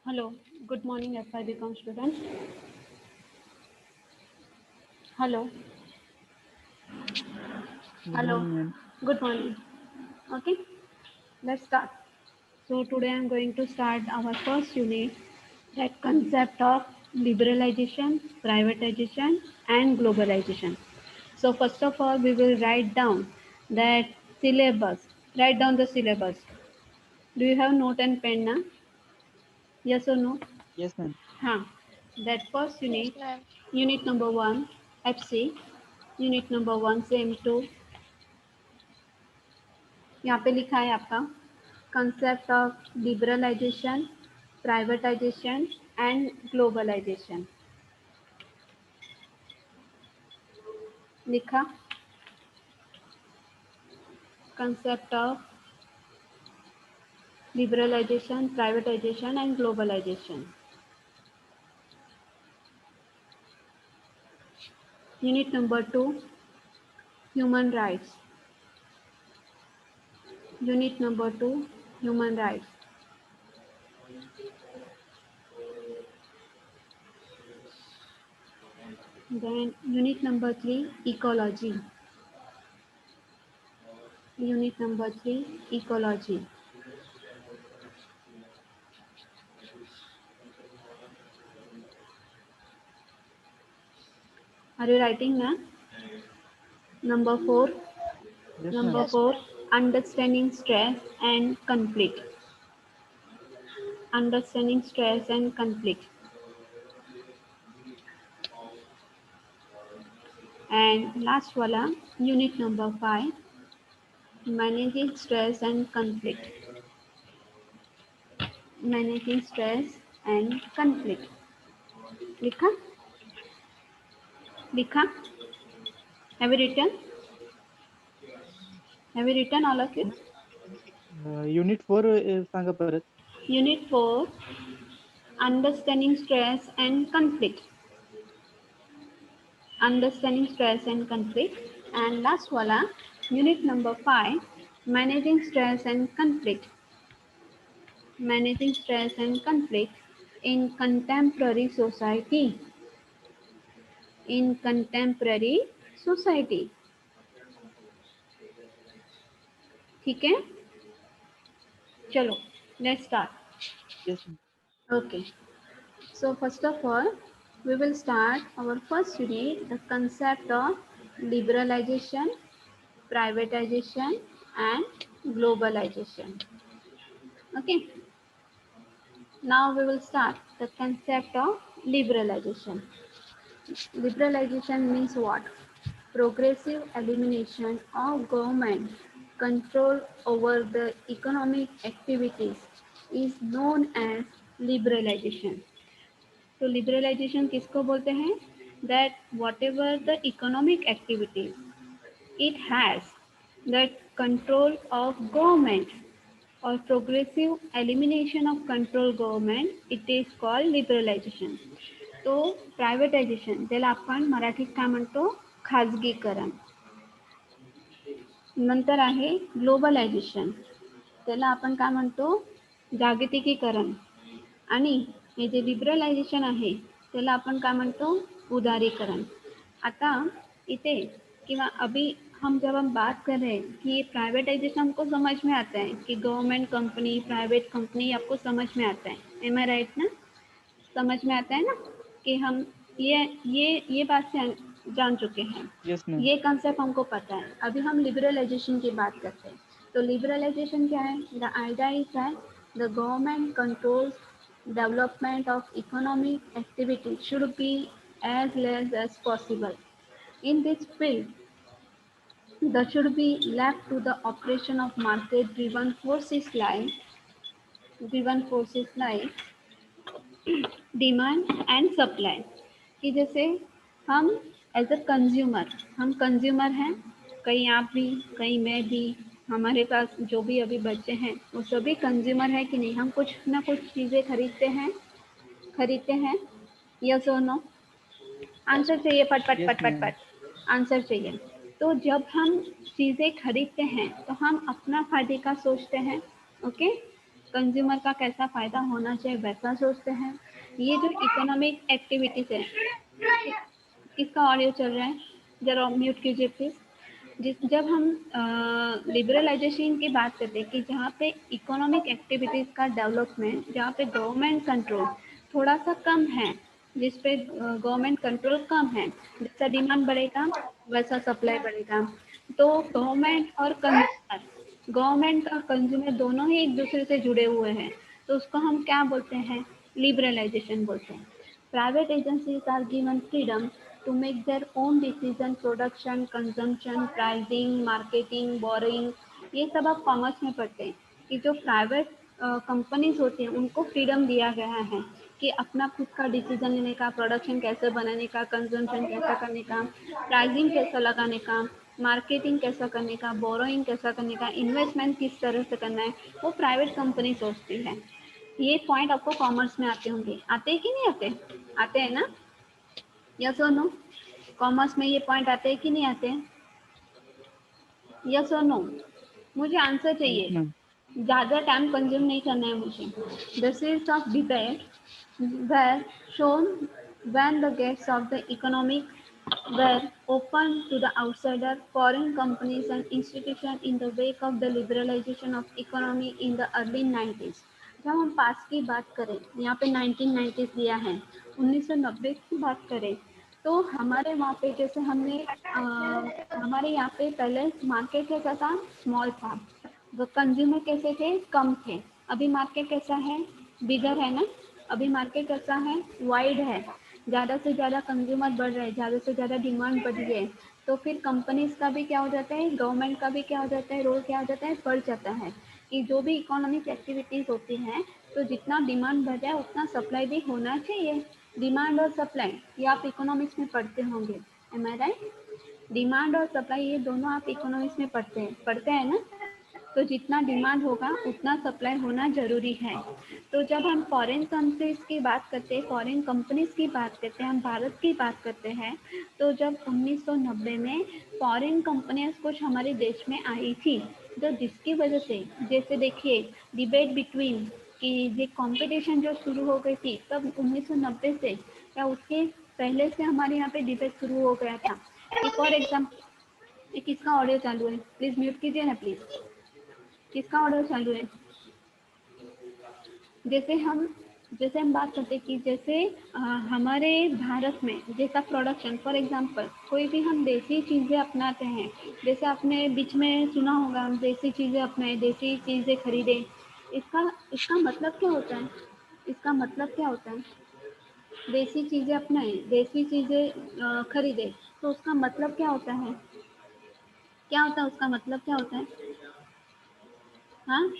Hello, good morning, FIBCom students. Hello, Good hello, morning, ma'am. good morning. Okay, let's start. So today I'm going to start our first unit, that concept of liberalization, privatization, and globalization. So first of all, we will write down that syllabus. Write down the syllabus. Do you have note and pen now? Yes or no? Yes, ma'am. हाँ, that first Yes, unit, ma'am. unit number 1, FC, unit number 1 से M2, यहाँ पे लिखा है आपका concept of liberalization, privatization and globalization. लिखा concept of liberalization, privatization and globalization. Unit number 2, human rights. Unit number 2, human rights. Then unit number 3, ecology. Unit number 3, ecology. Are you writing now? Number 4, Yes, number ma'am. Yes, 4, ma'am. understanding stress and conflict. Understanding stress and conflict. And last wala, unit number 5, managing stress and conflict. Managing stress and conflict. लिखा लिखा Have you written? Have you written all of it? Unit 4 सांगा परत. Unit 4, understanding stress and conflict. Understanding stress and conflict. And last wala, unit number 5, managing stress and conflict. Managing stress and conflict in contemporary society. In contemporary society. ठीक है, चलो let's start. Yes, ma'am. Okay, so first of all, we will start our first unit, the concept of liberalization, privatization and globalization. Okay, now we will start the concept of liberalization. Liberalization means what? Progressive elimination of government control over the economic activities is known as liberalization. तो liberalisation किसको बोलते हैं? That what ever the economic activities it has that control of government or progressive elimination of control government, it is called liberalization. तो privatisation, ज्याला आपण मराठीत काय म्हणतो, खाजगीकरण. नंतर आहे ग्लोबलायझेशन, त्याला आपण काय म्हणतो, जागतिकीकरण. आणि हे जे लिबरलायझेशन आहे त्याला आपण काय म्हणतो, उदारीकरण. आता इथे किंवा अभी हम जब हम बात कर रहे हैं कि प्राइवेटाइजेशन हमको समझ में आता है कि गवर्नमेंट कंपनी, प्राइवेट कंपनी आपको समझ में आता है. एम आई राइट ना? समझ में आता है ना कि हम ये बात से जान चुके हैं, Yes, ma'am. ये कंसेप्ट हमको पता है. अभी हम लिबरलाइजेशन की बात करते हैं. तो लिबरलाइजेशन क्या है? The idea is that the government controls development of economic activity should be as less as possible. In this field, that should be left to the operation of driven forces like demand and supply. कि जैसे हम as a consumer, हम consumer हैं, कहीं आप भी, कहीं मैं भी, हमारे पास जो भी अभी बच्चे हैं वो सभी कंज्यूमर है कि नहीं? हम कुछ ना कुछ चीज़ें खरीदते हैं. यस और नो? Yes, answer ma'am. चाहिए, पट पट Yes, पट पट ma'am. पट आंसर चाहिए. तो जब हम चीज़ें खरीदते हैं तो हम अपना फायदे का सोचते हैं. ओके, कंज्यूमर का कैसा फायदा होना चाहिए वैसा सोचते हैं। ये जो इकोनॉमिक एक्टिविटीज है, किसका ऑडियो चल रहा है, जरा म्यूट कीजिए प्लीज। जब हम लिबरलाइजेशन की बात करते हैं कि जहाँ पे इकोनॉमिक एक्टिविटीज का डेवलपमेंट, जहाँ पे गवर्नमेंट कंट्रोल थोड़ा सा कम है, जिस पे गवर्नमेंट कंट्रोल कम है, जैसा डिमांड बढ़ेगा वैसा सप्लाई बढ़ेगा। तो गवर्नमेंट और कंज्यूमर दोनों ही एक दूसरे से जुड़े हुए हैं, तो उसको हम क्या बोलते हैं, लिबरलाइजेशन बोलते हैं। Private agencies are given freedom to make their own decision, production, consumption, pricing, marketing, borrowing। ये सब आप कॉमर्स में पढ़ते हैं कि जो प्राइवेट कंपनीज होती हैं उनको फ्रीडम दिया गया है कि अपना खुद का डिसीजन लेने का, प्रोडक्शन कैसे बनाने का, कंजम्पशन कैसा करने का, प्राइसिंग कैसा लगाने का, मार्केटिंग कैसा करने का, बोरोइंग कैसा करने का, इन्वेस्टमेंट किस तरह से करना है, वो प्राइवेट कंपनी सोचती है। ये पॉइंट आपको कॉमर्स में आते होंगे, आते हैं कि नहीं आते, आते हैं ना, यस और नो? कॉमर्स में ये पॉइंट आते हैं कि नहीं आते हैं, यस और नो? मुझे आंसर यस चाहिए, मैम। ज़्यादा टाइम कंज्यूम नहीं करना है मुझे। The seals of debate were shown when the gates of the economic were open to the outsider, foreign companies and institutions in the wake of the liberalization of economy in the early 90s। जब हम पास की बात करें, यहाँ पे 1990s दिया है, 1990 की बात करें, तो हमारे वहाँ पे जैसे हमारे यहाँ पे पहले मार्केट कैसा था, स्मॉल था, वो कंज्यूमर कैसे थे, कम थे। अभी मार्केट कैसा है, बिगर है ना। अभी मार्केट कैसा है, वाइड है, ज़्यादा से ज़्यादा कंज्यूमर बढ़ रहे हैं, ज़्यादा से ज़्यादा डिमांड बढ़ रही है, तो फिर कंपनीज का भी क्या हो जाता है, गवर्नमेंट का भी क्या हो जाता है, रोल क्या हो जाता है, बढ़ जाता है कि जो भी इकोनॉमिक एक्टिविटीज़ होती हैं, तो जितना डिमांड बढ़ जाए उतना सप्लाई भी होना चाहिए। डिमांड और सप्लाई, ये आप इकोनॉमिक्स में पढ़ते होंगे, एम आई राइट? डिमांड और सप्लाई ये दोनों आप इकोनॉमिक्स में पढ़ते हैं ना। तो जितना डिमांड होगा उतना सप्लाई होना ज़रूरी है। तो जब हम फॉरेन कंट्रीज़ की बात करते हैं, फॉरेन कंपनीज़ की बात करते हैं, हम भारत की बात करते हैं, तो जब 1990 में फॉरेन कंपनियां कुछ हमारे देश में आई थी, तो जिसकी वजह से, जैसे देखिए, डिबेट बिटवीन कि ये कंपटीशन जो शुरू हो गई थी तब 1990 से या उसके पहले से हमारे यहाँ पे डिबेट शुरू हो गया था कि फॉर एग्जाम्पल, किसका ऑडियो चालू है, प्लीज़ म्यूट कीजिए ना प्लीज़, किसका ऑर्डर चालू है। जैसे हम जैसे हम बात करते हैं कि जैसे हमारे भारत में जैसा प्रोडक्शन, फॉर एग्जांपल कोई भी हम देसी चीज़ें अपनाते हैं, जैसे आपने बीच में सुना होगा हम देसी चीज़ें अपनाएं, देसी चीज़ें खरीदें, इसका इसका मतलब क्या होता है, इसका मतलब क्या होता है, देसी चीज़ें अपनाएं, देसी चीज़ें खरीदें, तो उसका मतलब क्या होता है, क्या होता है, उसका मतलब क्या होता है, हाँ,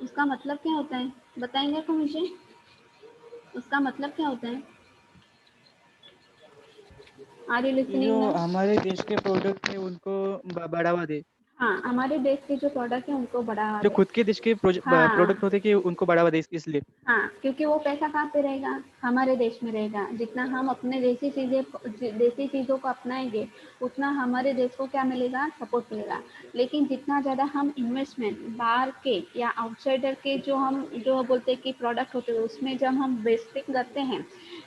उसका मतलब क्या होता है, बताएंगे तो मुझे, उसका मतलब क्या होता है, आर यू लिसनिंग जो ना? हमारे देश के प्रोडक्ट है उनको बढ़ावा दे। हाँ, हमारे देश के जो प्रोडक्ट है उनको बढ़ावा जो दे। खुद के देश के प्रोडक्ट हाँ, होते हैं कि उनको बढ़ावा दे इसलिए। हाँ, क्योंकि वो पैसा कहाँ पे रहेगा, हमारे देश में रहेगा। जितना हम अपने देसी चीज़ों को अपनाएंगे उतना हमारे देश को क्या मिलेगा, सपोर्ट मिलेगा। लेकिन जितना ज़्यादा हम इन्वेस्टमेंट बाहर के या आउटसाइडर के जो बोलते हैं कि प्रोडक्ट होते हैं उसमें जब हम वेस्टिंग करते हैं,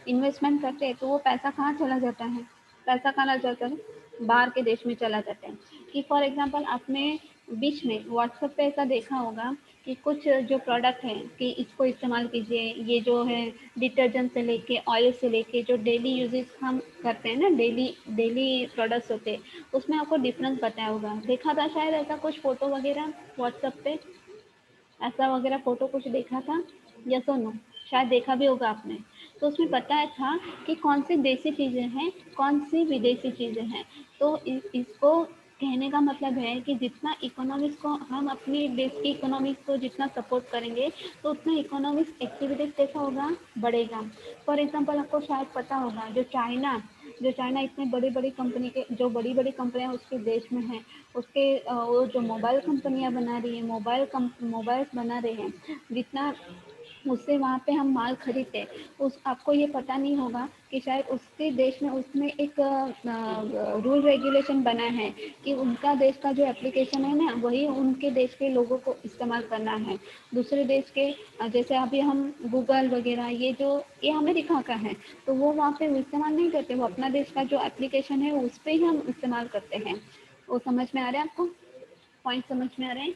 इन्वेस्टमेंट करते हैं, तो वो पैसा कहाँ चला जाता है, पैसा कहाँ जाता है, बाहर के देश में चला जाता है। कि फॉर एग्जांपल आपने बीच में व्हाट्सएप पे ऐसा देखा होगा कि कुछ जो प्रोडक्ट है कि इसको इस्तेमाल कीजिए, ये जो है डिटर्जेंट से लेके ऑयल से लेके जो डेली यूजेस हम करते हैं ना, डेली डेली प्रोडक्ट्स होते हैं, उसमें आपको डिफरेंस बताया होगा, देखा था शायद ऐसा कुछ फोटो वगैरह व्हाट्सएप पे, ऐसा वगैरह फोटो कुछ देखा था, यस और नो? शायद देखा भी होगा आपने। तो उसमें बताया था कि कौन सी देसी चीज़ें हैं, कौन सी विदेशी चीज़ें हैं। तो इसको कहने का मतलब है कि जितना इकोनॉमिक्स को हम अपने देश की इकोनॉमिक्स को जितना सपोर्ट करेंगे, तो उतना इकोनॉमिक्स एक्टिविटीज कैसा होगा, बढ़ेगा। फॉर एग्जांपल आपको शायद पता होगा जो चाइना इतने बड़ी बड़ी कंपनी के, जो बड़ी बड़ी कंपनियां उसके देश में हैं, उसके वो जो मोबाइल कंपनियां बना रही है, मोबाइल्स बना रहे हैं, जितना उससे वहाँ पे हम माल खरीदते हैं, उस आपको ये पता नहीं होगा कि शायद उसके देश में उसमें एक रूल रेगुलेशन बना है कि उनका देश का जो एप्लीकेशन है ना वही उनके देश के लोगों को इस्तेमाल करना है। दूसरे देश के जैसे अभी हम गूगल वगैरह ये अमेरिका का है, तो वो वहाँ पे इस्तेमाल नहीं करते, वो अपना देश का जो एप्लीकेशन है उस पर ही हम इस्तेमाल करते हैं। वो समझ में आ रहा है आपको? पॉइंट समझ में आ रहे हैं?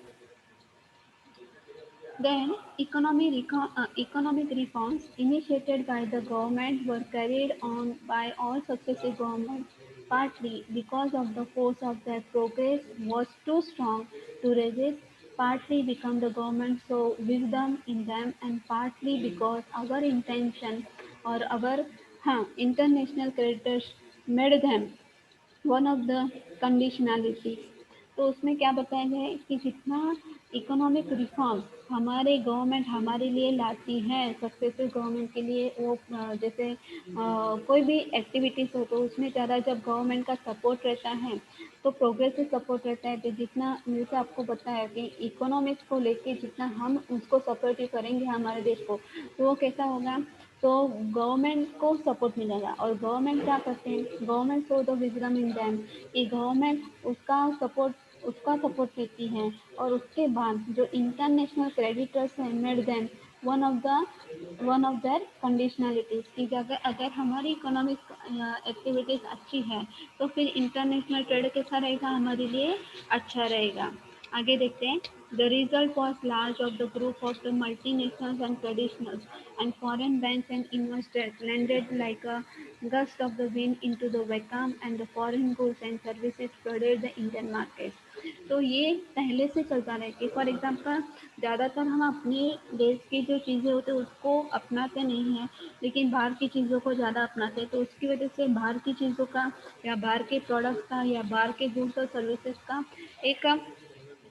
Then, economic reforms initiated by the government were carried on by all successive governments, partly because of the force of their progress was too strong to resist, partly because the government saw wisdom in them, and partly because our intention or our international creditors made them one of the conditionality. तो उसमें क्या बताया गया है कि जितना economic reform हमारे government हमारे लिए लाती है, सक्सेसिव गवर्नमेंट के लिए वो जैसे कोई भी एक्टिविटीज़ हो तो उसमें ज़्यादा जब गवर्नमेंट का सपोर्ट रहता है तो प्रोग्रेसिव सपोर्ट रहता है, तो जितना जैसे आपको बताया कि इकोनॉमिक्स को लेके जितना हम उसको सपोर्टिव करेंगे हमारे देश को, तो वो कैसा होगा, तो गवर्नमेंट को सपोर्ट मिलेगा। और गवर्नमेंट क्या करते हैं, government show the wisdom in them, कि गवर्नमेंट उसका सपोर्ट देती है, और उसके बाद जो इंटरनेशनल क्रेडिटर्स हैं made them one of the one of their conditionalities, कि अगर अगर हमारी इकोनॉमिक एक्टिविटीज अच्छी है तो फिर इंटरनेशनल ट्रेड कैसा रहेगा, हमारे लिए अच्छा रहेगा। आगे देखते हैं। The result was large of the group of the multinationals and traditionals, and foreign banks and investors landed like a gust of the wind into the vacuum, and the foreign goods and services flooded the Indian markets. तो ये पहले से चलता रहा है कि for example ज़्यादातर हम अपने देश की जो चीज़ें होती है उसको अपनाते नहीं हैं, लेकिन बाहर की चीज़ों को ज़्यादा अपनाते हैं, तो उसकी वजह से बाहर की चीज़ों का या बाहर के प्रोडक्ट्स का या बाहर के गुड्स और सर्विसेज का एक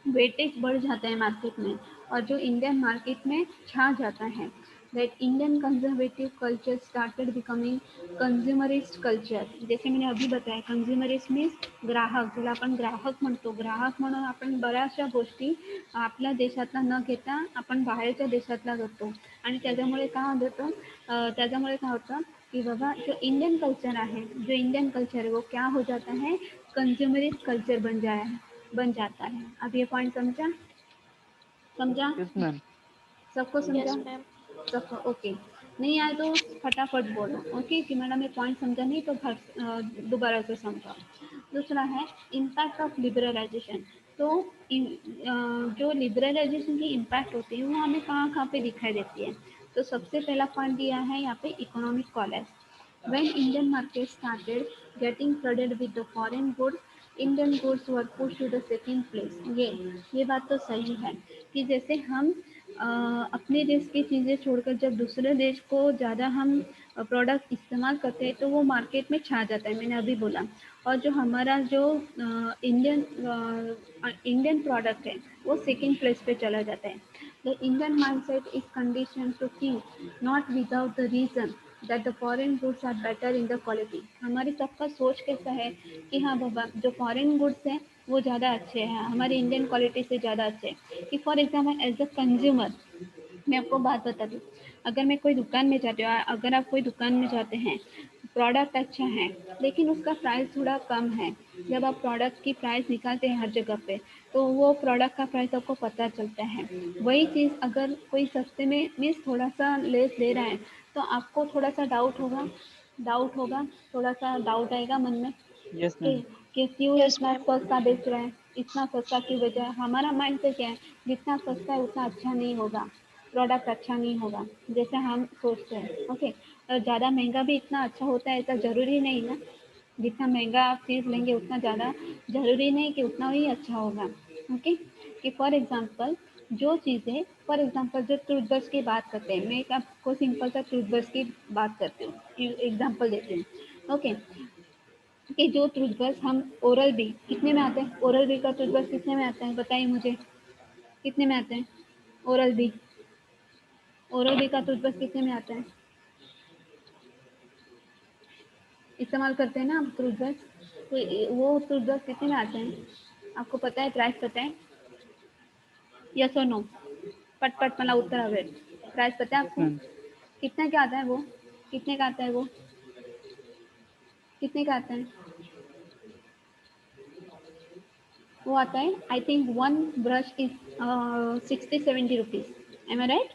वेटेज बढ़ जाता है मार्केट में, और जो इंडियन मार्केट में छा जाता है। That Indian conservative culture started becoming consumerist culture. जैसे मैंने अभी बताया, कंझ्युमरिस्ट मीन्स ग्राहक, ज्याला आपण ग्राहक म्हणतो, ग्राहक म्हणून आपण बऱ्याचशा गोष्टी आपल्या देशातला न घेता आपण बाहेरच्या देशातला करतो, आणि त्याच्यामुळे काय होतं, कि बाबा जो इंडियन कल्चर है, जो इंडियन कल्चर है वो क्या हो जाता है, कंज्यूमरिस्ट कल्चर बन जाता है। अब ये पॉइंट समझा? समझा? Yes ma'am. सबको समझा? Yes, ma'am. सबको ओके। नहीं आए तो फटाफट बोलो, ओके, कि मैडम ये पॉइंट समझा नहीं तो दोबारा से समझाओ। दूसरा है इम्पैक्ट ऑफ लिबरलाइजेशन। तो जो लिबरलाइजेशन की इम्पैक्ट होती है वो हमें कहाँ कहाँ पे दिखाई देती है। तो सबसे पहला पॉइंट दिया है यहाँ पे economic college. When Indian market started getting flooded with the foreign goods, Indian goods were pushed to the second place। ये बात तो सही है कि जैसे हम अपने देश की चीज़ें छोड़कर जब दूसरे देश को ज़्यादा हम प्रोडक्ट इस्तेमाल करते हैं तो वो मार्केट में छा जाता है, मैंने अभी बोला। और जो हमारा जो इंडियन प्रोडक्ट है वो सेकंड प्लेस पे चला जाता है। The Indian mindset is condition to think not without the reason that the foreign goods are better in the quality. हमारी सबका सोच कैसा है कि हाँ बाबा जो फॉरेन गुड्स हैं वो ज़्यादा अच्छे हैं, हमारी इंडियन क्वालिटी से ज़्यादा अच्छे हैं। कि for example as a consumer मैं आपको बात बता दूँ, अगर मैं कोई दुकान में जाती हूँ, अगर आप कोई दुकान में जाते हैं, प्रोडक्ट अच्छा है लेकिन उसका प्राइस थोड़ा कम है, जब आप प्रोडक्ट की प्राइस निकालते हैं हर जगह पे तो वो प्रोडक्ट का प्राइस आपको पता चलता है। वही चीज़ अगर कोई सस्ते में मीन्स थोड़ा सा लेस दे रहा है तो आपको थोड़ा सा डाउट होगा, थोड़ा सा डाउट आएगा मन में यस कि मैम। कि क्यों Yes, इतना ma'am. सस्ता बेच रहा है, इतना सस्ता क्यों बेच रहा है। हमारा माइंड से क्या है, जितना सस्ता है उतना अच्छा नहीं होगा, प्रोडक्ट अच्छा नहीं होगा, जैसे हम सोचते हैं। ओके, और ज़्यादा महंगा भी इतना अच्छा होता है ऐसा ज़रूरी नहीं ना, जितना महंगा आप चीज़ लेंगे उतना ज़्यादा ज़रूरी नहीं कि उतना ही अच्छा होगा। ओके, कि फॉर एग्जांपल जो चीज़ें, फॉर एग्जांपल जो टूथब्रश की बात करते हैं, मैं एक आपको सिंपल सा टूथब्रश की बात करती हूँ, एग्जांपल देती हूँ। ओके, कि जो टूथब्रश हम ओरल बी कितने में आते हैं, ओरल बी का टूथब्रश कितने में आता है बताइए मुझे, कितने में आते हैं ओरल बी, ओरल बी का टूथब्रश कितने में आता है, इस्तेमाल करते हैं ना आप टूथब्रश, तो वो टूथब्रश कितने में आते हैं, आपको पता है, प्राइस पता है, यस और नो, पट पट मला उत्तर हवे। प्राइस पता है यस आपको? मैम। कितने का आता है वो? कितने का आता है वो? कितने का आता है? वो आता है, I think one brush is 60-70 rupees, am I right?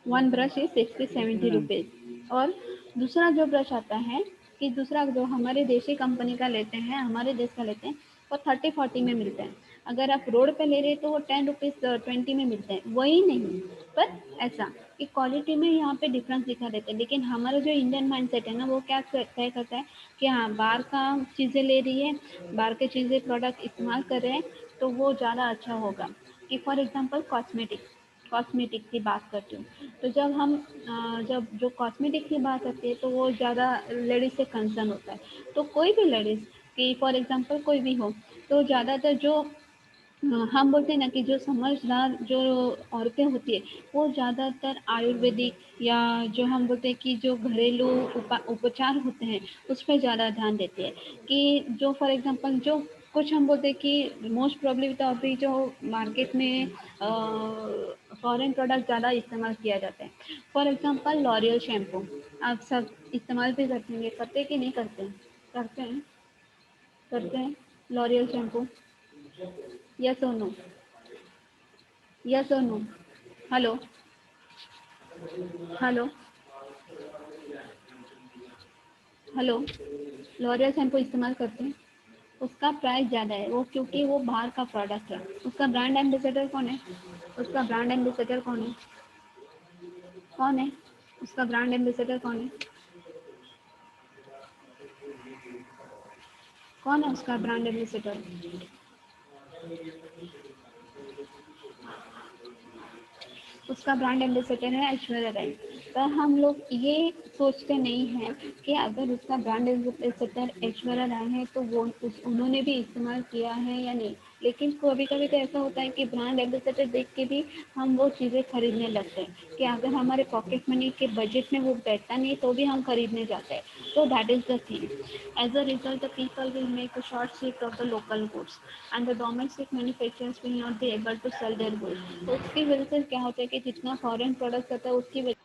One brush is 60-70 ma'am. Rupees. और दूसरा जो ब्रश आता है, कि दूसरा जो हमारे देशी कंपनी का लेते हैं, हमारे देश का लेते हैं, वो 30-40 में मिलता है। अगर आप रोड पे ले रहे हैं तो वो 10 रुपीज़ 20 में मिलते हैं, वही नहीं, पर ऐसा कि क्वालिटी में यहाँ पे डिफरेंस दिखा देते हैं। लेकिन हमारा जो इंडियन माइंडसेट है ना, वो क्या तय करता है कि हाँ, बाहर का चीज़ें ले रही है, बाहर के चीज़ें प्रोडक्ट इस्तेमाल कर रहे हैं, तो वो ज़्यादा अच्छा होगा। कि फॉर एग्जांपल कॉस्मेटिक की बात करती हूँ, तो जब जो कॉस्मेटिक की बात आती है तो वो ज़्यादा लेडीज़ से कंसर्न होता है। तो कोई भी लेडीज़, कि फॉर एग्जांपल कोई भी हो, तो ज़्यादातर जो हम बोलते हैं ना कि जो समझदार जो औरतें होती है, वो ज़्यादातर आयुर्वेदिक या जो हम बोलते हैं कि जो घरेलू उपचार होते हैं, उस पर ज़्यादा ध्यान देती है। कि जो फॉर एग्जांपल जो कुछ हम बोलते हैं कि मोस्ट प्रोबेबली तो अभी जो मार्केट में फॉरेन प्रोडक्ट ज़्यादा इस्तेमाल किया जाता है। फॉर एग्जांपल लॉरियल शैम्पू, आप सब इस्तेमाल भी करते होंगे, करते कि नहीं करते हैं? करते हैं, करते हैं लॉरियल शैम्पू, यस और नो? यस और no? Hello? Hello? Hello? L'Oreal shampoo इस्तेमाल करते हैं? उसका प्राइस ज़्यादा है, वो क्योंकि वो बाहर का प्रोडक्ट है। उसका ब्रांड एम्बेसडर कौन है? उसका ब्रांड एम्बेसडर कौन है? कौन है? उसका ब्रांड एम्बेसडर कौन है? कौन है उसका ब्रांड एम्बेसडर? उसका ब्रांड एम्बेसडर है ऐश्वर्या राय। पर हम लोग ये सोचते नहीं हैं कि अगर उसका ब्रांड एम्बेसडर ऐश्वर्या राय है तो वो उन्होंने भी इस्तेमाल किया है या नहीं। लेकिन कभी कभी तो ऐसा होता है कि ब्रांड एम्बेसडर देख के भी हम वो चीज़ें खरीदने लगते हैं, कि अगर हमारे पॉकेट मनी के बजट में वो बैठता नहीं तो भी हम खरीदने जाते हैं। So that is the thing. As a result, the people will make a short shift of the local goods, and the domestic manufacturers will not be able to sell their goods. तो उसकी वजह से क्या होता है कि जितना foreign product आता है उसकी वजह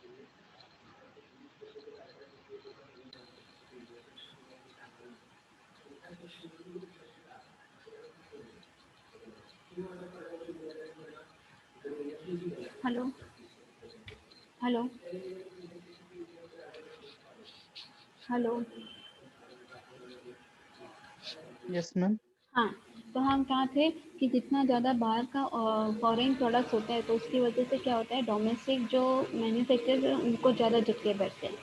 hello? Hello? Hello? Yes ma'am. हाँ, तो हम कहाँ थे कि जितना ज़्यादा बाहर का फॉरेन प्रोडक्ट्स होता है तो उसकी वजह से क्या होता है, डोमेस्टिक जो मैन्युफैक्चरर हैं उनको ज़्यादा झटके बैठते हैं।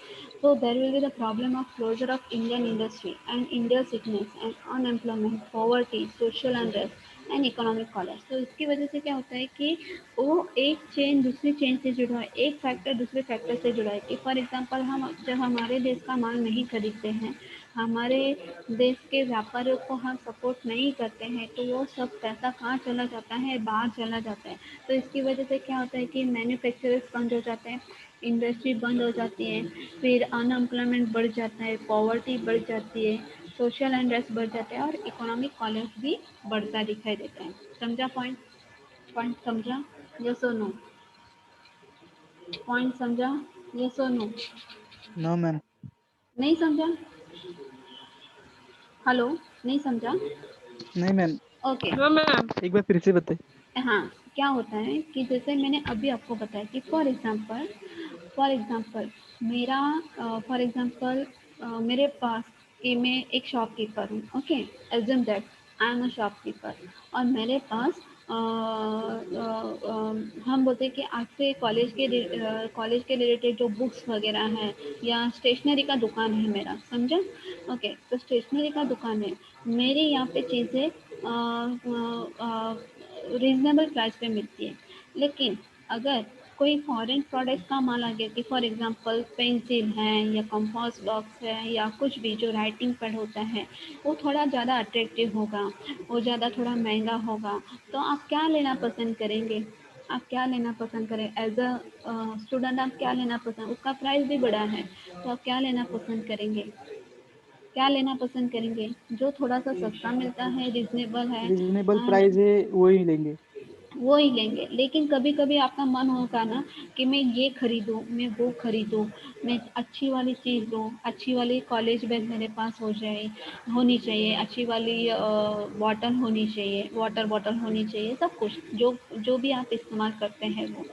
So there will be the problem of closure of Indian industry and India's sickness and unemployment, poverty, social unrest and economic collapse. तो इसकी वजह से क्या होता है कि वो एक चेन दूसरी चेन से जुड़ा है, एक फैक्टर दूसरे फैक्टर से जुड़ा है। कि फॉर एग्जांपल हम जब हमारे देश का माल नहीं खरीदते हैं, हमारे देश के व्यापारियों को हम सपोर्ट नहीं करते हैं, तो वो सब पैसा कहाँ चला जाता है, बाहर चला जाता है। तो इसकी वजह से क्या होता है कि मैन्युफैक्चरर्स बंद हो जाते हैं, इंडस्ट्री बंद हो जाती है, फिर अनएम्प्लॉयमेंट बढ़ जाता है, पॉवर्टी बढ़ जाती है, सोशल अनरेस्ट बढ़ जाता है और इकोनॉमिक कॉलेज भी बढ़ता दिखाई देता है। समझा पॉइंट? पॉइंट समझा? यस और नो? पॉइंट समझा? यस और नो? नो मैम। नहीं समझा? हेलो? नहीं समझा? नहीं मैम। ओके। हाँ मैम। एक बार फिर से बताइए। हाँ, क्या होता है कि जैसे मैंने अभी आपको बताया कि फॉर एग्जांपल मेरा फॉर एग्जांपल मेरे पास, कि मैं एक शॉपकीपर हूँ, okay, assume that I am a shopkeeper, और मेरे पास हम बोलते हैं कि आपके कॉलेज के रिलेटेड जो बुक्स वगैरह हैं या स्टेशनरी का दुकान है मेरा, समझा? ओके, तो स्टेशनरी का दुकान है, मेरे यहाँ पे चीज़ें रीज़नेबल प्राइस पे मिलती है। लेकिन अगर कोई फॉरेन प्रोडक्ट का माल आ गया, कि फॉर एग्जांपल पेंसिल है या कंपास बॉक्स है या कुछ भी जो राइटिंग पैड होता है, वो थोड़ा ज़्यादा अट्रैक्टिव होगा, वो ज़्यादा थोड़ा महंगा होगा, तो आप क्या लेना पसंद करेंगे? आप क्या लेना पसंद करें एज अ स्टूडेंट? आप क्या लेना पसंद, उसका प्राइस भी बड़ा है, तो आप क्या लेना पसंद करेंगे? क्या लेना पसंद करेंगे? जो थोड़ा सा सस्ता मिलता है, रिजनेबल है। रीजनेबल प्राइस है वही लेंगे। वो ही लेंगे। लेकिन कभी कभी आपका मन होगा ना कि मैं ये खरीदूं, मैं वो खरीदूं, मैं अच्छी वाली चीज़ लूं, अच्छी वाली कॉलेज बैग मेरे पास होनी चाहिए, अच्छी वाली बॉटल होनी चाहिए, वाटर बॉटल होनी चाहिए, सब कुछ जो जो भी आप इस्तेमाल करते हैं वो।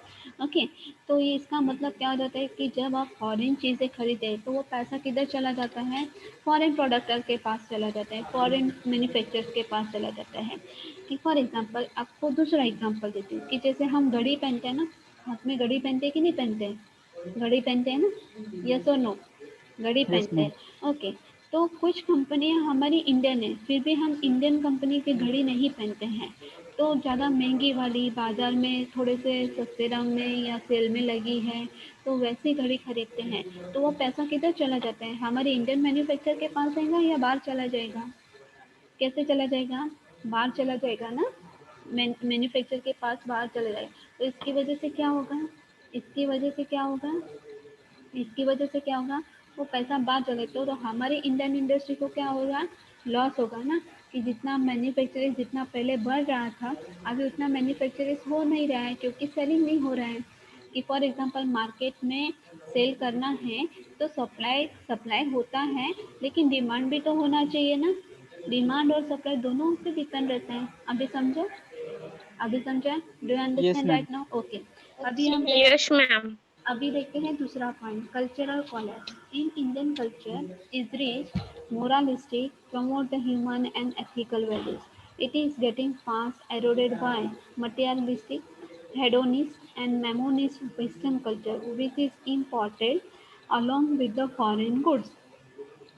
ओके। तो ये इसका मतलब क्या हो जाता है कि जब आप फॉरेन चीज़ें खरीदे तो वो पैसा किधर चला जाता है, फॉरेन प्रोडक्टर के पास चला जाता है, फॉरेन मैन्युफैक्चरर्स के पास चला जाता है। कि फॉर एग्जांपल आपको दूसरा एग्जांपल देती हूँ कि जैसे हम घड़ी पहनते हैं ना, हाथ में घड़ी पहनते हैं कि नहीं पहनते हैं, घड़ी पहनते हैं ना, यस और नो, घड़ी Yes, पहनते ma'am. हैं। ओके। तो कुछ कंपनियां हमारी इंडियन है, फिर भी हम इंडियन कंपनी की घड़ी नहीं पहनते हैं, तो ज़्यादा महंगी वाली बाजार में थोड़े से सस्ते दाम में या सेल में लगी है तो वैसी घड़ी खरीदते हैं। तो वो पैसा किधर चला जाता है, हमारे इंडियन मैन्युफैक्चर के पास आएगा या बाहर चला जाएगा, कैसे चला जाएगा, बाहर चला जाएगा ना, मैन्युफैक्चर के पास बाहर चले जाएगा। तो इसकी वजह से क्या होगा, इसकी वजह से क्या होगा, इसकी वजह से क्या होगा, वो पैसा बाहर चले तो हमारी इंडियन इंडस्ट्री को क्या होगा, लॉस होगा ना। कि जितना मैन्युफैक्चरिंग जितना पहले बढ़ रहा था, अभी उतना मैन्युफैक्चरिंग हो नहीं रहा है क्योंकि सेलिंग नहीं हो रहा है। कि फॉर एग्जांपल मार्केट में सेल करना है तो सप्लाई सप्लाई होता है, लेकिन डिमांड भी तो होना चाहिए ना, डिमांड और सप्लाई दोनों पे डिपेंड रहते हैं। अभी समझो, अभी समझा, do you Yes, understand ma'am. Right now? Okay. अभी हम Yes, ma'am. अभी देखते हैं दूसरा point, cultural college in Indian culture is rich, moralistic, promote the human and ethical values. It is getting fast eroded by materialistic, hedonist and mammonist Western culture, which is imported along with the foreign goods.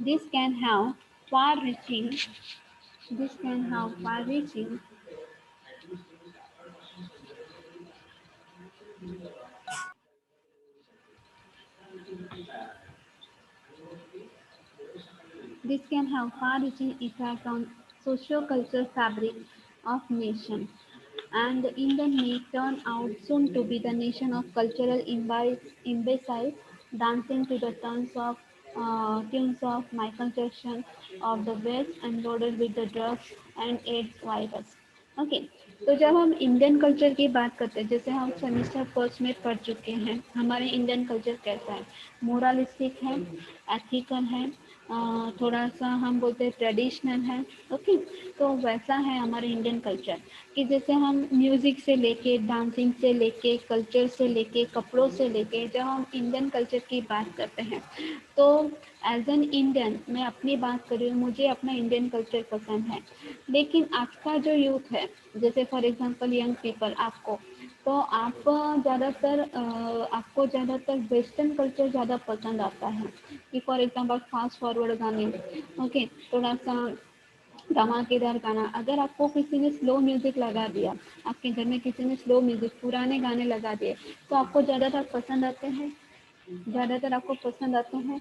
This can have far-reaching, this can have far-reaching This can have far-reaching effect on socio-cultural fabric of nation, and India may turn out soon to be the nation of cultural imbeciles, dancing to the tunes of Michael Jackson of the West and loaded with the drugs and AIDS virus. Okay. तो जब हम Indian culture की बात करते हैं, जैसे हम semester first में पढ़ चुके हैं, हमारे इंडियन कल्चर कैसा है, मोरलिस्टिक है, एथिकल है, थोड़ा सा हम बोलते हैं ट्रेडिशनल है। ओके। तो वैसा है हमारे इंडियन कल्चर कि जैसे हम म्यूज़िक से लेके, डांसिंग से लेके, कल्चर से लेके, कपड़ों से लेके, जब हम इंडियन कल्चर की बात करते हैं तो एज एन इंडियन मैं अपनी बात कर रही हूँ, मुझे अपना इंडियन कल्चर पसंद है। लेकिन आज का जो यूथ है, जैसे फॉर एग्जांपल यंग पीपल, तो आप ज़्यादातर आपको ज़्यादातर वेस्टर्न कल्चर ज़्यादा पसंद आता है। कि फॉर एग्जांपल फास्ट फॉरवर्ड गाने, ओके, थोड़ा सा धमाकेदार गाना, अगर आपको किसी ने स्लो म्यूजिक लगा दिया, आपके घर में किसी ने स्लो म्यूजिक पुराने गाने लगा दिए, तो आपको ज़्यादातर पसंद आते हैं, ज़्यादातर आपको पसंद आते हैं,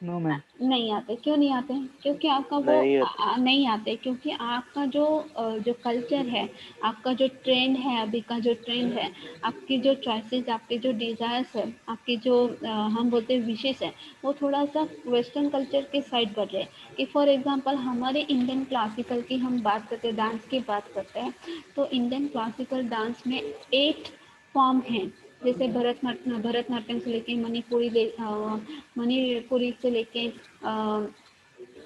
No, ma'am. नहीं आते। क्यों नहीं आते हैं? क्योंकि आपका वो नहीं आते। नहीं आते क्योंकि आपका जो जो कल्चर है, आपका जो ट्रेंड है, अभी का जो ट्रेंड है, आपकी जो चॉइसेस, आपके जो डिज़ायर्स है, आपकी जो हम बोलते हैं विशेष है, वो थोड़ा सा वेस्टर्न कल्चर के साइड बढ़ रहे हैं। कि फॉर एग्जांपल हमारे इंडियन क्लासिकल की हम बात करते हैं, डांस की बात करते हैं, तो इंडियन क्लासिकल डांस में 8 फॉर्म हैं। जैसे भरतनाट्यम से लेके मणिपुरी से लेके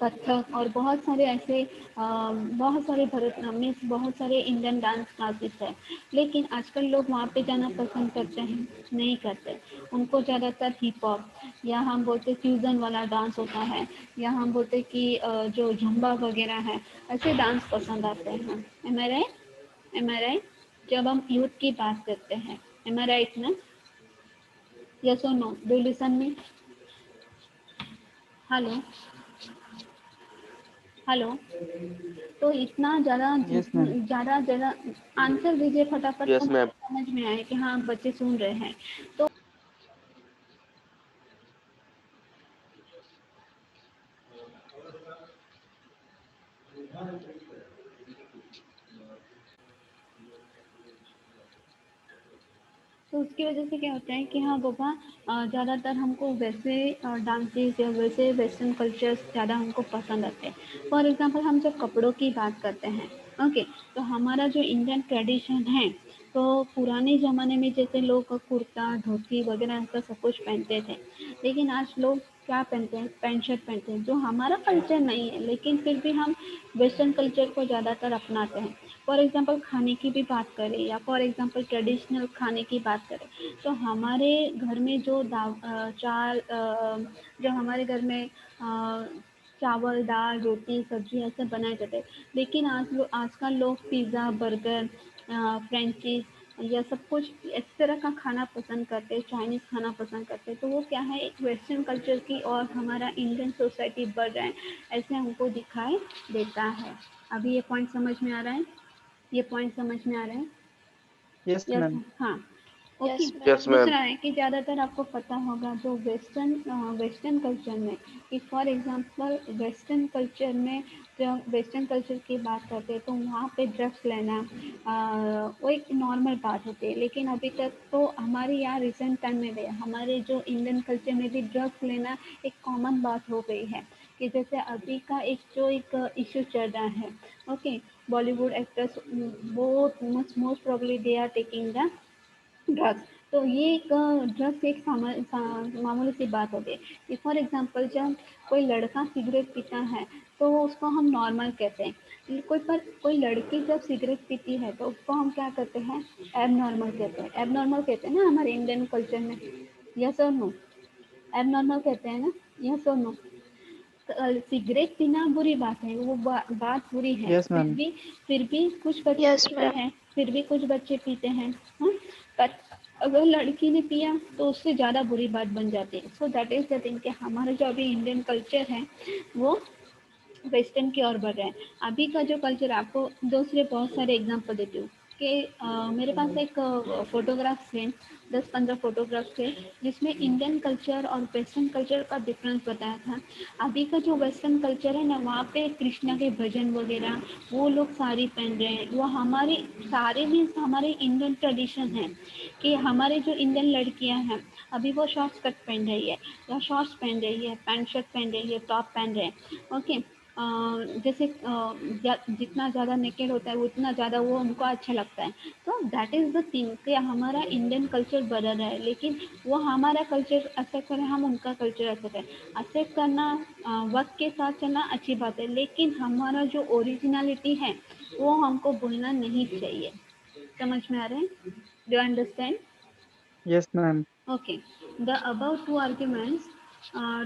कथक और बहुत सारे ऐसे बहुत सारे भरत मीन्स बहुत सारे इंडियन डांस क्लासेस है। लेकिन आजकल लोग वहाँ पे जाना पसंद करते हैं, नहीं करते। उनको ज़्यादातर हिप हॉप या हम बोलते फ्यूज़न वाला डांस होता है, या हम बोलते कि जो झुम्बा वगैरह है, ऐसे डांस पसंद आते हैं। Am I right? Am I right? जब हम यूथ की बात करते हैं, एम आई राइट ना? यस और no, do listen me? Hello, hello. तो इतना ज़्यादा Yes, ma'am. ज़्यादा ज़्यादा आंसर दीजिए फटाफट, तो यस मुझे मैम। समझ में आए कि हाँ बच्चे सुन रहे हैं। तो उसकी वजह से क्या होता है कि हाँ बाबा, ज़्यादातर हमको वैसे डांसेस या वैसे वेस्टर्न कल्चर्स ज़्यादा हमको पसंद आते हैं। फॉर एग्जांपल हम जब कपड़ों की बात करते हैं, ओके। तो हमारा जो इंडियन ट्रेडिशन है, तो पुराने ज़माने में जैसे लोग कुर्ता धोती वगैरह ऐसा सब कुछ पहनते थे, लेकिन आज लोग क्या पहनते हैं, पैंट शर्ट पहनते हैं, जो हमारा कल्चर नहीं है, लेकिन फिर भी हम वेस्टर्न कल्चर को ज़्यादातर अपनाते हैं। फॉर एग्जांपल खाने की भी बात करें या फॉर एग्जांपल ट्रेडिशनल खाने की बात करें, तो हमारे घर में जो जो हमारे घर में चावल दाल रोटी सब्जी ऐसे बनाए जाते हैं, लेकिन आजकल लोग पिज़्ज़ा बर्गर फ्रेंचीज या सब कुछ इस तरह का खाना पसंद करते हैं, चाइनीज़ खाना पसंद करते हैं, तो वो क्या है, एक वेस्टर्न कल्चर की और हमारा इंडियन सोसाइटी बढ़ रहा है, ऐसे हमको दिखाई देता है। अभी ये पॉइंट समझ में आ रहा है? ये पॉइंट समझ में आ रहा है? Yes, yes. ma'am. हाँ। Okay. Yes, Yes, ma'am. ma'am. दूसरा है कि ज़्यादातर आपको पता होगा जो वेस्टर्न कल्चर में, कि फॉर एग्जांपल वेस्टर्न कल्चर में जब वेस्टर्न कल्चर की बात करते हैं तो वहाँ पे ड्रग्स लेना वो एक नॉर्मल बात होती है, लेकिन अभी तक तो हमारे यहाँ रिसेंट टाइम में भी हमारे जो इंडियन कल्चर में भी ड्रग्स लेना एक कॉमन बात हो गई है। कि जैसे अभी का एक इशू चल रहा है। ओके। बॉलीवुड एक्टर्स बहुत most probably they are taking the drugs. तो ये एक ड्रग्स एक मामूली सी बात होती है कि फॉर एग्जांपल जब कोई लड़का सिगरेट पीता है तो उसको हम नॉर्मल कहते हैं, कोई लड़की जब सिगरेट पीती है तो उसको हम क्या कहते हैं, एबनॉर्मल कहते हैं। एबनॉर्मल कहते हैं ना हमारे इंडियन कल्चर में, यस और नो? एबनॉर्मल कहते हैं ना, यस और नो? सिगरेट पीना बुरी बात है, वो बात बुरी है, Yes, ma'am. फिर भी कुछ बच्चे Yes, पीते ma'am. हैं, फिर भी कुछ बच्चे पीते हैं। हाँ? पर अगर लड़की ने पिया तो उससे ज़्यादा बुरी बात बन जाती है। So that is the thing कि हमारा जो अभी इंडियन कल्चर है वो वेस्टर्न की ओर बढ़ रहे हैं। अभी का जो कल्चर, आपको दूसरे बहुत सारे एग्जांपल देती हूँ कि मेरे पास एक फोटोग्राफ्स हैं, 10-15 फोटोग्राफ्स थे, जिसमें इंडियन कल्चर और वेस्टर्न कल्चर का डिफरेंस बताया था। अभी का जो वेस्टर्न कल्चर है ना, वहाँ पे कृष्णा के भजन वगैरह वो लोग साड़ी पहन रहे हैं, वो हमारे सारे भी हमारे इंडियन ट्रेडिशन है। कि हमारे जो इंडियन लड़कियां हैं अभी वो शॉर्ट स्कर्ट पहन रही है या शॉर्ट्स पहन रही है, पैंट शर्ट पहन रही है, टॉप पहन रहे हैं। ओके। जैसे जितना ज़्यादा नेकेड होता है उतना ज़्यादा वो उनको अच्छा लगता है। तो दैट इज़ द थिंग कि हमारा इंडियन कल्चर बदल रहा है, लेकिन वो हमारा कल्चर एक्सेप्ट करें, हम उनका कल्चर एक्सेप्ट करें, एक्सेप्ट करना वक्त के साथ चलना अच्छी बात है, लेकिन हमारा जो ओरिजिनलिटी है वो हमको भूलना नहीं चाहिए। समझ में आ रहे हैं? Do understand? Yes, ma'am. Okay, the above two arguments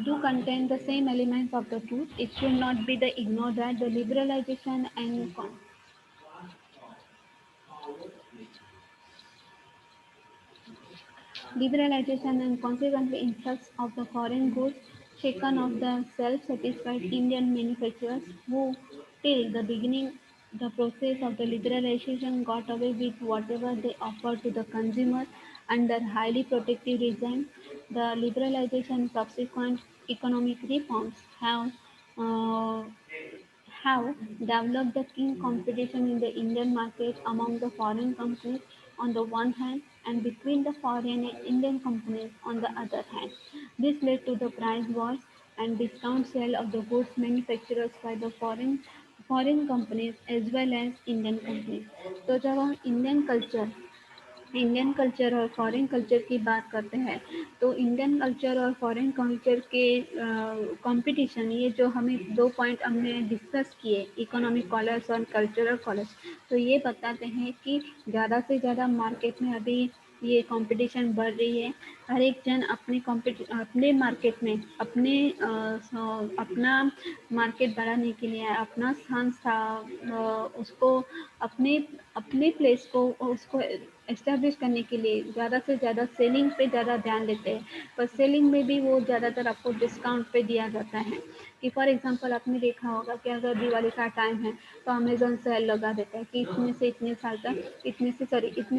do contain the same elements of the truth. It should not be the ignore that the liberalization and consequently influx of the foreign goods shaken off the self-satisfied Indian manufacturers who, till the beginning, the process of the liberalization got away with whatever they offered to the consumer under highly protective regime. The liberalization subsequent economic reforms uh, have developed the keen competition in the Indian market among the foreign companies on the one hand and between the foreign and Indian companies on the other hand. This led to the price wars and discount sale of the goods manufacturers by the foreign companies as well as Indian companies. तो जब हम Indian culture और foreign culture की बात करते हैं, तो Indian culture और फॉरेन कल्चर के कंपटीशन, ये जो हमें दो पॉइंट हमने डिस्कस किए, इकोनॉमिक कॉलर्स और कल्चरल कॉलर्स, तो ये बताते हैं कि ज़्यादा से ज़्यादा मार्केट में अभी ये कंपटीशन बढ़ रही है। हर एक जन अपने मार्केट में अपना मार्केट बढ़ाने के लिए, अपना स्थान उसको अपने अपने प्लेस को उसको एस्टेब्लिश करने के लिए ज़्यादा से ज़्यादा सेलिंग पे ज़्यादा ध्यान देते हैं। पर सेलिंग में भी वो ज़्यादातर आपको डिस्काउंट पे दिया जाता है। कि फॉर एग्जांपल आपने देखा होगा कि अगर दिवाली का टाइम है तो अमेज़न सेल लगा देता है कि इतने से इतने साल तक, इतने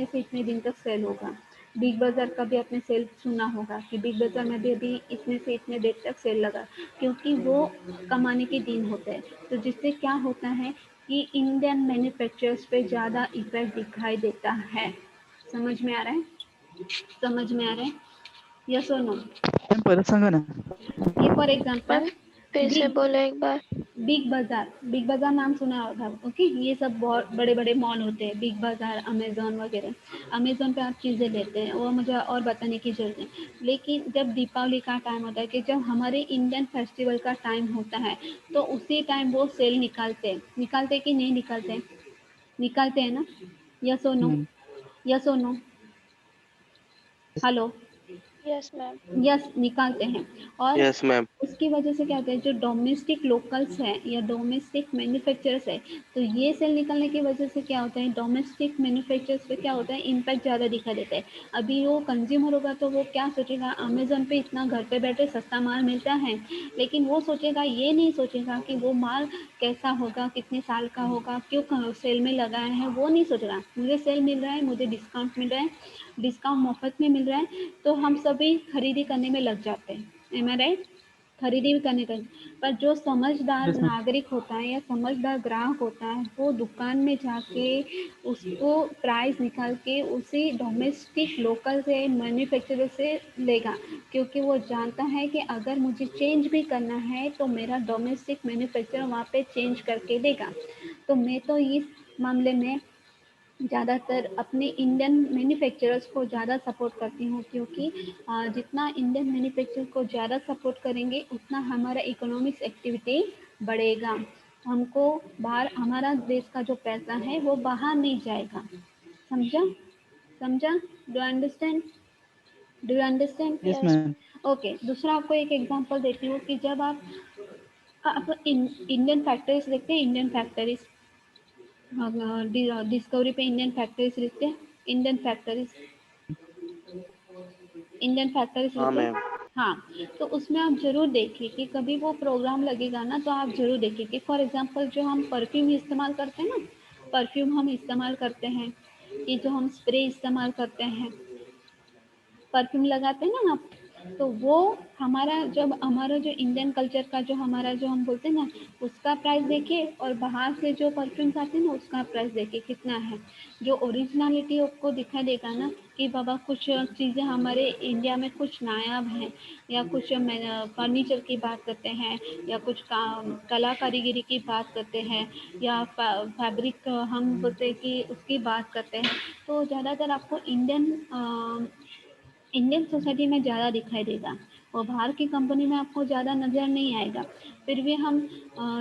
से इतने दिन तक सेल होगा। बिग बाज़ार का भी आपने सेल सुना होगा कि बिग बाज़ार में भी अभी इतने से इतने देर तक सेल लगा, क्योंकि वो कमाने के दिन होते हैं। तो जिससे क्या होता है कि इंडियन मैन्युफैक्चरर्स पे ज़्यादा इफेक्ट दिखाई देता है। समझ में आ रहा है? समझ में आ रहा है? यस और नो? Ma'am, परत सांगा ना. ये फॉर मैम एग्जांपल फिर से बिग बोलो एक बार. बिग बाजार नाम सुना होगा। ओके, ये सब बहुत बड़े बड़े मॉल होते हैं, बिग बाजार, अमेजोन वगैरह। अमेजोन पे आप चीज़ें लेते हैं, वो मुझे और बताने की जरूरत है। लेकिन जब दीपावली का टाइम होता है, कि जब हमारे इंडियन फेस्टिवल का टाइम होता है, तो उसी टाइम वो सेल निकालते कि नहीं निकालते? निकालते हैं ना? यस और नो? हम्म। यस और no? Hello? Yes ma'am. Yes, निकालते हैं। और यस मैम। उसकी वजह से क्या होता है, जो डोमेस्टिक लोकल्स है या डोमेस्टिक मैन्युफैक्चरर्स है, तो ये सेल निकलने की वजह से क्या होता है, डोमेस्टिक मैन्युफैक्चरर्स पे क्या होता है, इम्पैक्ट ज़्यादा दिखा देता है। अभी वो कंज्यूमर होगा तो वो क्या सोचेगा, अमेजोन पे इतना घर पे बैठे सस्ता माल मिलता है, लेकिन वो सोचेगा, ये नहीं सोचेगा कि वो माल कैसा होगा, कितने साल का होगा, क्यों सेल में लगाया है, वो नहीं सोचेगा। मुझे सेल मिल रहा है, मुझे डिस्काउंट मिल रहा है, डिस्काउंट मुफ्त में मिल रहा है, तो हम सभी खरीदी करने में लग जाते हैं। Am I right? खरीदी भी करने का। पर जो समझदार यस मैम। नागरिक होता है या समझदार ग्राहक होता है, वो दुकान में जाके उसको प्राइस निकाल के उसी डोमेस्टिक लोकल से मैन्युफैक्चरर से लेगा, क्योंकि वो जानता है कि अगर मुझे चेंज भी करना है तो मेरा डोमेस्टिक मैन्युफैक्चरर वहाँ पे चेंज करके देगा। तो मैं तो इस मामले में ज़्यादातर अपने इंडियन मैन्युफैक्चरर्स को ज़्यादा सपोर्ट करती हूँ, क्योंकि जितना इंडियन मैन्युफैक्चर को ज़्यादा सपोर्ट करेंगे, उतना हमारा इकोनॉमिक्स एक्टिविटी बढ़ेगा। हमको बाहर, हमारा देश का जो पैसा है वो बाहर नहीं जाएगा। समझा? समझा? Do understand? Do understand? Yes yes. Ma'am. Okay, दूसरा आपको एक एग्जांपल देती हूँ कि जब आप इंडियन फैक्ट्रीज देखते हैं, इंडियन फैक्ट्रीज, डिस्कवरी पे इंडियन फैक्ट्रीज लिखते हैं, इंडियन फैक्ट्रीज, इंडियन फैक्ट्रीज हाँ लिखते हैं। मैम। हाँ, तो उसमें आप ज़रूर देखिए कि कभी वो प्रोग्राम लगेगा ना, तो आप ज़रूर देखिए कि फॉर एग्जांपल जो हम परफ्यूम इस्तेमाल करते हैं ना, परफ्यूम हम इस्तेमाल करते हैं, ये जो हम स्प्रे इस्तेमाल करते हैं, परफ्यूम लगाते हैं ना आप, तो वो हमारा जो इंडियन कल्चर का जो हमारा जो हम बोलते हैं ना, उसका प्राइस देखिए, और बाहर से जो परफ्यूम्स आते हैं ना, उसका प्राइस देखिए कितना है। जो ओरिजिनलिटी आपको दिखाई देगा ना, कि बाबा कुछ चीज़ें हमारे इंडिया में कुछ नायाब हैं, या कुछ फर्नीचर की बात करते हैं, या कुछ कला कारीगरी की बात करते हैं, या फैब्रिक हम बोलते हैं कि उसकी बात करते हैं, तो ज़्यादातर आपको इंडियन सोसाइटी में ज़्यादा दिखाई देगा, और बाहर की कंपनी में आपको ज़्यादा नज़र नहीं आएगा। फिर भी हम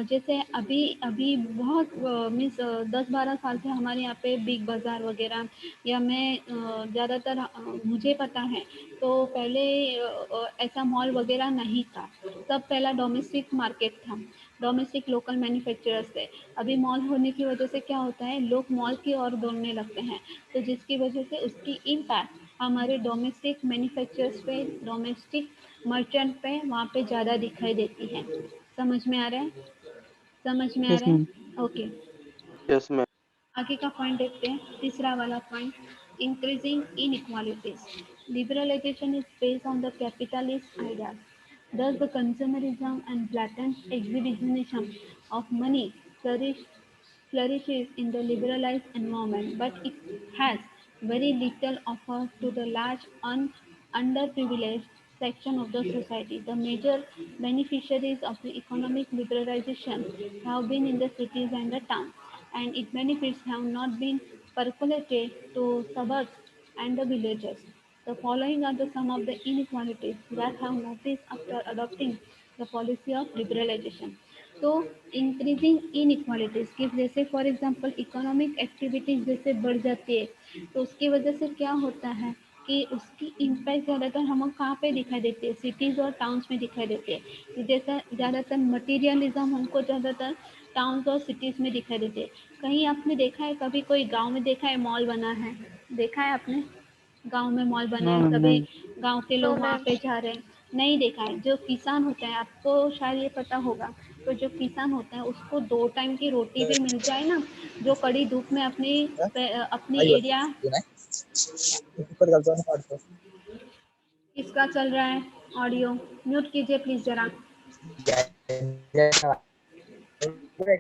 जैसे अभी अभी बहुत मीन्स 10-12 साल से हमारे यहाँ पे बिग बाज़ार वगैरह, या मैं ज़्यादातर मुझे पता है, तो पहले ऐसा मॉल वगैरह नहीं था। तब पहला डोमेस्टिक मार्केट था, डोमेस्टिक लोकल मैन्युफैक्चरर्स थे। अभी मॉल होने की वजह से क्या होता है, लोग मॉल की ओर दौड़ने लगते हैं, तो जिसकी वजह से उसकी इम्पैक्ट हमारे डोमेस्टिक मैन्युफैक्चरर्स पे, डोमेस्टिक मर्चेंट पे, वहाँ पे ज़्यादा दिखाई देती है। समझ में आ रहा है? समझ में आ यस रहा मैम। है? Okay, yes ma'am. आगे का पॉइंट देखते हैं, तीसरा वाला point, increasing inequalities. Liberalisation is based on the capitalist ideas, thus the consumerism and blatant exhibitionism of money flourishes in the liberalized environment, but it has very little offer to the large underprivileged section of the society. The major beneficiaries of the economic liberalization have been in the cities and the towns, and its benefits have not been percolated to suburbs and the villages. The following are the some of the inequalities that have noticed after adopting the policy of liberalization. तो increasing inequalities की, जैसे for example economic activities जैसे बढ़ जाती है, तो उसकी वजह से क्या होता है कि उसकी इम्पैक्ट ज़्यादातर हम कहाँ पे दिखाई देती है, सिटीज़ और टाउन्स में दिखाई देती है। जैसा ज़्यादातर मटीरियलिज्म हमको ज़्यादातर टाउन्स और सिटीज़ में दिखाई देती है। कहीं आपने देखा है, कभी कोई गांव में देखा है मॉल बना है? देखा है आपने गांव में मॉल बना नो है? मैम, कभी नहीं। गांव के नो लोग वहाँ मैम। पे जा रहे हैं? नहीं देखा है। जो किसान होता है, आपको शायद ये पता होगा, तो जो किसान होता है उसको 2 टाइम की रोटी भी मिल जाए ना, जो कड़ी धूप में अपनी एरिया। किसका चल रहा है ऑडियो? म्यूट कीजिए प्लीज जरा। तेवढे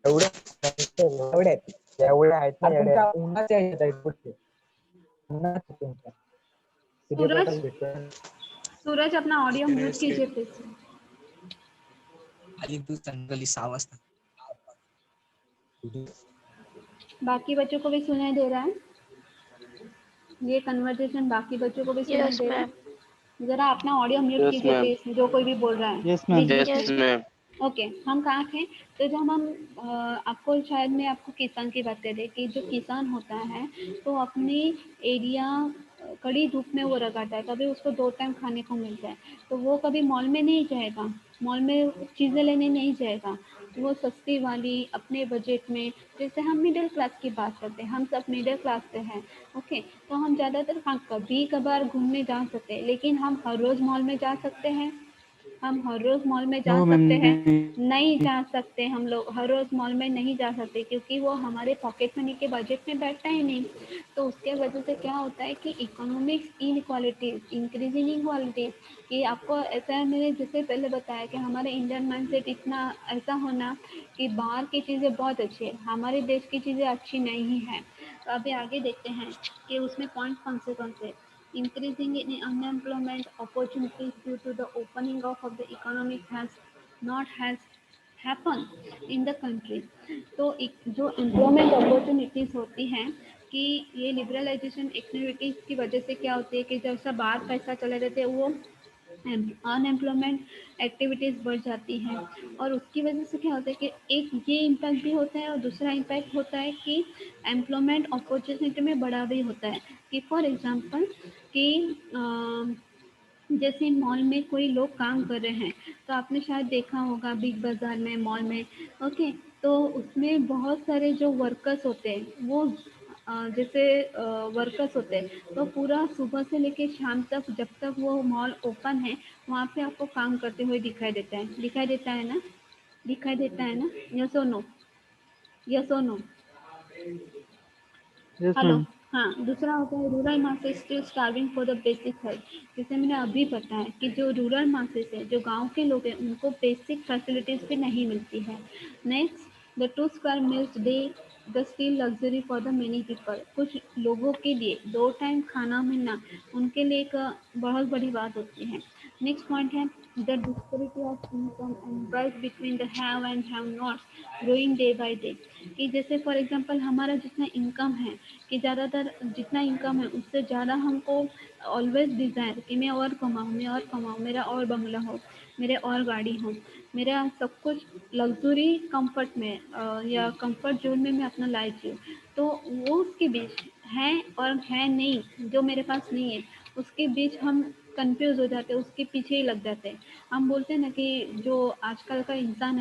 एवढे एवढे एवढे आहेत ना, एवढे उन्हाचे आहेत पुढचे, उन्हाचे तुमच्या सूरज, सूर्यप्रकाश भेटतो. सूरज अपना ऑडियो म्यूट कीजिए प्लीज। आली तू संगली 6 वाजता. बाकी बच्चों को भी सुनाई दे रहा है? ये कन्वर्सेशन बाकी बच्चों को भी सुनाई यस दे रहा मैम। है? जरा अपना ऑडियो म्यूट Yes, कीजिए ma'am. प्लीज, जो कोई भी बोल रहा है Yes, ma'am. बीच Yes, में। ma'am. ओके, हम कहाँ थे? तो जब हम आपको शायद मैं आपको किसान की बात कर रही कि जो किसान होता है तो अपनी एरिया कड़ी धूप में वो लगाता है, कभी उसको 2 टाइम खाने को मिलता है, तो वो कभी मॉल में नहीं जाएगा, मॉल में चीज़ें लेने नहीं जाएगा, वो सस्ती वाली अपने बजट में, जैसे हम मिडिल क्लास की बात करते हैं, हम सब मिडिल क्लास से हैं, ओके, तो हम ज़्यादातर हाँ कभी कभार घूमने जा सकते हैं, लेकिन हम हर रोज़ मॉल में जा सकते हैं? हम हर रोज़ मॉल में जा No, ma'am. सकते हैं? नहीं जा सकते, हम लोग हर रोज़ मॉल में नहीं जा सकते क्योंकि वो हमारे पॉकेट मनी के बजट में बैठता ही नहीं। तो उसके वजह से क्या होता है कि इकोनॉमिक्स इनइक्वालिटीज, इंक्रीजिंग इनइक्वालिटीज, कि आपको ऐसा है, मैंने जैसे पहले बताया कि हमारे इंडियन माइंडसेट इतना ऐसा होना कि बाहर की चीज़ें बहुत अच्छी है, हमारे देश की चीज़ें अच्छी नहीं है। तो अभी आगे देखते हैं कि उसमें पॉइंट कौन से। Increasing in unemployment opportunities due to the opening of the economy has happened in the country। तो जो एम्प्लॉयमेंट अपॉर्चुनिटीज़ होती हैं कि ये लिबरलाइजेशन एक्टिविटीज़ की वजह से क्या होती है कि जैसा बाहर पैसा चले जाते हैं वो अनएम्प्लॉयमेंट एक्टिविटीज़ बढ़ जाती हैं, और उसकी वजह से क्या होता है कि एक ये इम्पैक्ट भी होता है और दूसरा इम्पैक्ट होता है कि एम्प्लॉयमेंट अपॉर्चुनिटी में बढ़ा भी होता है। कि फॉर एग्जांपल कि जैसे मॉल में कोई लोग काम कर रहे हैं, तो आपने शायद देखा होगा बिग बाज़ार में, मॉल में, ओके, तो उसमें बहुत सारे जो वर्कर्स होते हैं वो जैसे वर्कर्स होते हैं तो पूरा सुबह से लेके शाम तक जब तक वो मॉल ओपन है वहाँ पे आपको काम करते हुए दिखाई देता है, दिखाई देता है ना? दिखाई देता है ना? यस और नो? यस और नो? Yes, hello. ma'am. हाँ, दूसरा होता है rural masses still starving for the basic health. जैसे मैंने अभी बताया कि जो रूरल मासेस है, जो गांव के लोग हैं, उनको बेसिक फैसिलिटीज़ भी नहीं मिलती है। Next, the 2 square meals day the still luxury for the many people. कुछ लोगों के लिए 2 टाइम खाना मिलना उनके लिए एक बहुत बड़ी बात होती है। नेक्स्ट पॉइंट है the disparity of income and wealth between the have and have not growing day by day. कि जैसे फॉर एग्जांपल हमारा जितना इनकम है, कि ज़्यादातर जितना इनकम है उससे ज़्यादा हमको ऑलवेज डिज़ायर कि मैं और कमाऊँ, मैं और कमाऊँ, मेरा और बंगला हो, मेरे और गाड़ी हो, मेरा सब कुछ लग्जरी कंफर्ट में या कंफर्ट जोन में मैं अपना लाइफ जीऊँ। तो वो उसके बीच है और है नहीं, जो मेरे पास नहीं है उसके बीच हम कंफ्यूज हो जाते हैं, उसके पीछे ही लग जाते हैं। हम बोलते हैं ना कि जो आजकल का इंसान है